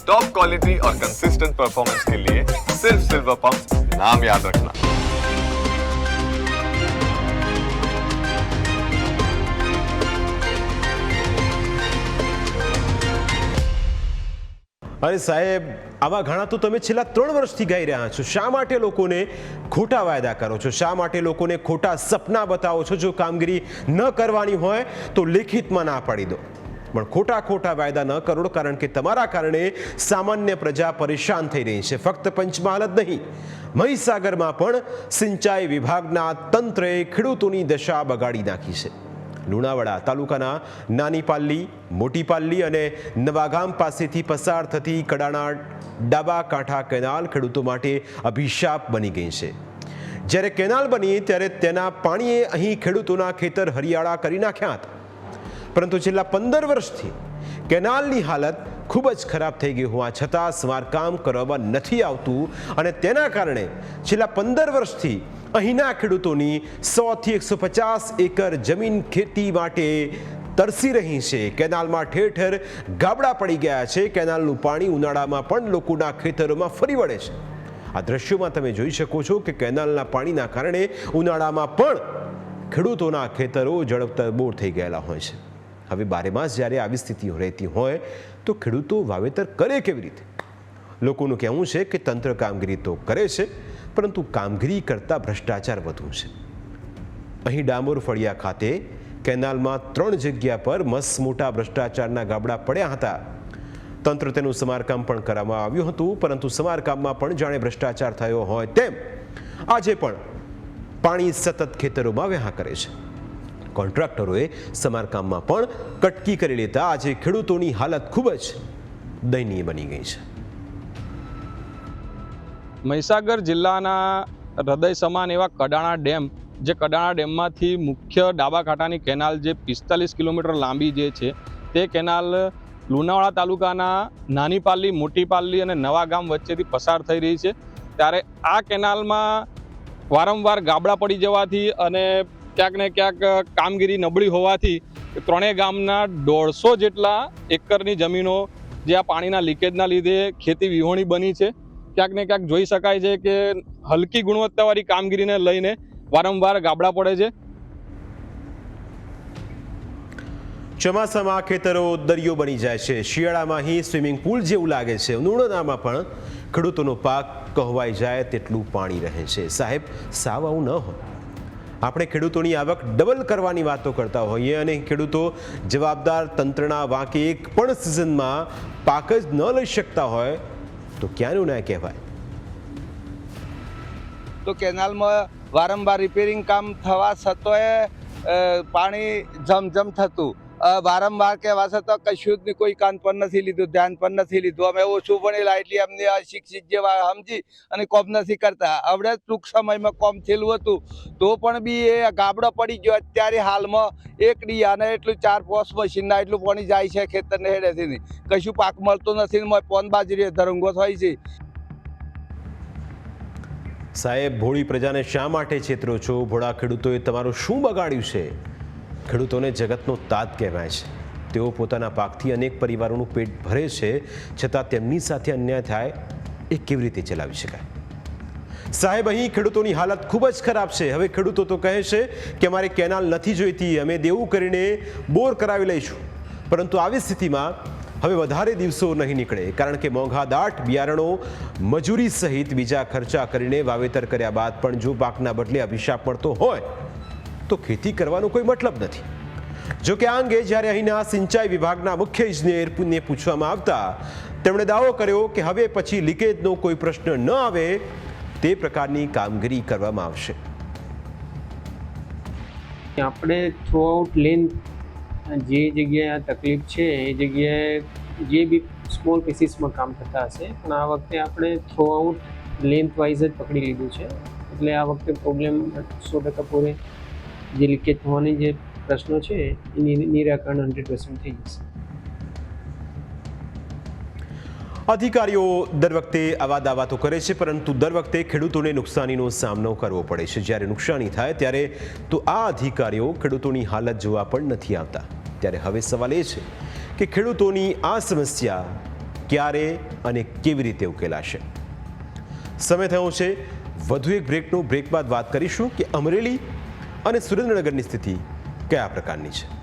Top quality और consistent performance के लिए सिर्फ सिल्वर पंप नाम याद रखना। अरे साहेब, આવા ઘણા તો તમે છેલ્લા 3 વર્ષથી ગાઈ રહ્યા છો. શા માટે લોકોને ખોટા વાયદા કરો છો? શા માટે લોકોને ખોટા સપના બતાવો છો? જો કામગીરી ન કરવાની હોય તો લેખિતમાં ના પાડી દો, પણ ખોટા વાયદા ન કરો, કારણ કે તમારા કારણે સામાન્ય પ્રજા પરેશાન થઈ રહી છે. ફક્ત પંચમહાલ જ નહીં, મહીસાગરમાં પણ સિંચાઈ વિભાગના તંત્રએ ખેડૂતોની દશા બગાડી નાખી છે. લુણાવાડા તાલુકાના નાની પાલ્લી, મોટી પાલ્લી અને નવાગામ પાસેથી પસાર થતી કડાણા ડાબા કાંઠા કેનાલ ખેડૂતો માટે અભિશાપ બની ગઈ છે. જ્યારે કેનાલ બની ત્યારે તેના પાણીએ અહીં ખેડૂતોના ખેતર હરિયાળા કરી નાખ્યા હતા, પરંતુ છેલ્લા 15 વર્ષથી કેનાલની હાલત ખૂબ જ ખરાબ થઈ ગઈ હોવા છતાં સમારકામ કરવામાં નથી આવતું, અને તેના કારણે છેલ્લા 15 વર્ષથી અહીંના ખેડૂતોની 100 થી 150 એકર જમીન ખેતી માટે તરસી રહી છે. કેનાલમાં ઠેર ઠેર ગાબડા પડી ગયા છે. કેનાલનું પાણી ઉનાળામાં પણ લોકોના ખેતરોમાં ફરી વળે છે. આ દ્રશ્યોમાં તમે જોઈ શકો છો કે કેનાલના પાણીના કારણે ઉનાળામાં પણ ખેડૂતોના ખેતરો જળબતરબોળ થઈ ગયેલા હોય છે. હવે બારેમાસ જ્યારે આવી સ્થિતિઓ રહેતી હોય તો ખેડૂતો વાવેતર કરે કેવી રીતે? લોકોનું કહેવું છે કે તંત્ર કામગીરી તો કરે છે, પરંતુ કામગીરી કરતાં ભ્રષ્ટાચાર વધુ છે. અહીં ડામોર ફળિયા ખાતે કેનાલમાં 3 જગ્યા પર મસ્ત મોટા ભ્રષ્ટાચારના ગાબડા પડ્યા હતા. તંત્ર તેનું સમારકામ પણ કરવામાં આવ્યું હતું, પરંતુ સમારકામમાં પણ જાણે ભ્રષ્ટાચાર થયો હોય તેમ આજે પણ પાણી સતત ખેતરોમાં વહ્યા કરે છે. કોન્ટ્રાક્ટરોએ સમારકામમાં પણ કટકી કરી લેતા આજે ખેડૂતોની હાલત ખૂબ જ દયનીય બની ગઈ છે. મહીસાગર જિલ્લાના હૃદય સમાન એવા કડાણા ડેમ, જે કડાણા ડેમમાંથી મુખ્ય ડાબા કાંઠાની કેનાલ જે 45 કિલોમીટર લાંબી જે છે, તે કેનાલ લુણાવાડા તાલુકાના નાની પાલ્લી, મોટી પાલ્લી અને નવા ગામ વચ્ચેથી પસાર થઈ રહી છે. ત્યારે આ કેનાલમાં વારંવાર ગાબડા પડી જવાથી અને ક્યાંક ને ક્યાંક કામગીરી નબળી હોવાથી ત્રણેય ગામના 150 જેટલા એકરની જમીનો જે આ પાણીના લીકેજના લીધે ખેતી વિહોણી બની છે. ક્યાંક ને ક્યાંક જોઈ શકાય છે કે હલકી ગુણવત્તાવાળી કામગીરીને લઈને વારંવાર ગાબડા પડે છે. ચોમાસામાં ખેતરો દરિયો બની જાય છે. શિયાળામાં અહીં સ્વિમિંગ પુલ જેવું લાગે છે. ઉનાળામાં પણ ખેડૂતોનો પાક કહેવાઈ જાય તેટલું પાણી રહે છે. સાહેબ, સાવ આવું ન હોય. આપણે ખેડૂતોની આવક ડબલ કરવાની વાતો કરતા હોઈએ અને ખેડૂતો જવાબદાર તંત્રના વાંકે એક પણ સિઝનમાં પાક જ ન લઈ શકતા હોય તો ક્યાંનું ન્યાય કહેવાય? તો કેનાલમાં વારંવાર રિપેરિંગ કામ થવા છતાંય પાણી જમજમ થતું, વારંવાર કહેવા છતાં કશું જ કોઈ કાન પર નથી લીધું, ધ્યાન પર નથી લીધું. અમે ઓછું ભણેલા એટલે અમને અશિક્ષિત જેવા સમજી અને કોમ નથી કરતા. હવે ટૂંક સમયમાં કોમ થયેલું હતું તો પણ બી એ ગાબડો પડી ગયો. અત્યારે હાલમાં એક ડીયાને એટલું 4-5 મશીનના એટલું પાણી જાય છે ખેતરને હેડેથી, કશું પાક મળતો નથી. પોન બાજરી ધરંગો થાય છે. સાહેબ, ભોળી પ્રજાને શા માટે છેતરો છો? ભોળા ખેડૂતોએ તમારું શું બગાડ્યું છે? ખેડૂતોને જગતનો તાત કહેવાય છે. તેઓ પોતાના પાકથી અનેક પરિવારોનું પેટ ભરે છે, છતાં તેમની સાથે અન્યાય થાય એ કેવી રીતે ચલાવી શકાય? સાહેબ, અહીં ખેડૂતોની હાલત ખૂબ જ ખરાબ છે. હવે ખેડૂતો તો કહે છે કે અમારે કેનાલ નથી જોઈતી, અમે દેવું કરીને બોર કરાવી લઈશું. પરંતુ આવી સ્થિતિમાં હવે વધારે દિવસો નહીં નીકળે, કારણ કે મોંઘાદાટ બિયારણો, મજૂરી સહિત બીજા ખર્ચા કરીને વાવેતર કર્યા બાદ પણ જો પાકના બદલે અભિશાપ મળતો હોય તો ખેતી કરવાનો કોઈ મતલબ નથી. જો કે આ અંગે જ્યારે અહીંના સિંચાઈ વિભાગના મુખ્ય ઇજનેરને પૂછવામાં આવતા તેમણે દાવો કર્યો કે હવે પછી લીકેજનો કોઈ પ્રશ્ન ન આવે તે પ્રકારની કામગીરી કરવામાં આવશે. આપણે થ્રુ આઉટ લેન જે જગ્યાએ તકલીફ છે એ જગ્યાએ જે બી સ્મોલ પીસીસમાં કામ થતા હશે, પણ આ વખતે આપણે થ્રુ આઉટ લેન્થ વાઇઝ જ પકડી લીધું છે. એટલે આ વખતે પ્રોબ્લેમ 100% પૂરે જે લીકેજ થવાની જે પ્રશ્નો છે એની નિરાકરણ 100% થઈ જશે. અધિકારીઓ દર વખતે આવા દાવા તો કરે છે, પરંતુ દર વખતે ખેડૂતોને નુકસાનીનો સામનો કરવો પડે છે. જ્યારે નુકસાની થાય ત્યારે તો આ અધિકારીઓ ખેડૂતોની હાલત જોવા પણ નથી આવતા. ત્યારે હવે સવાલ એ છે કે ખેડૂતોની આ સમસ્યા ક્યારે અને કેવી રીતે ઉકેલાશે? સમય થયો છે વધુ એક બ્રેક બાદ વાત કરીશું કે અમરેલી અને સુરેન્દ્રનગરની સ્થિતિ કયા પ્રકારની છે.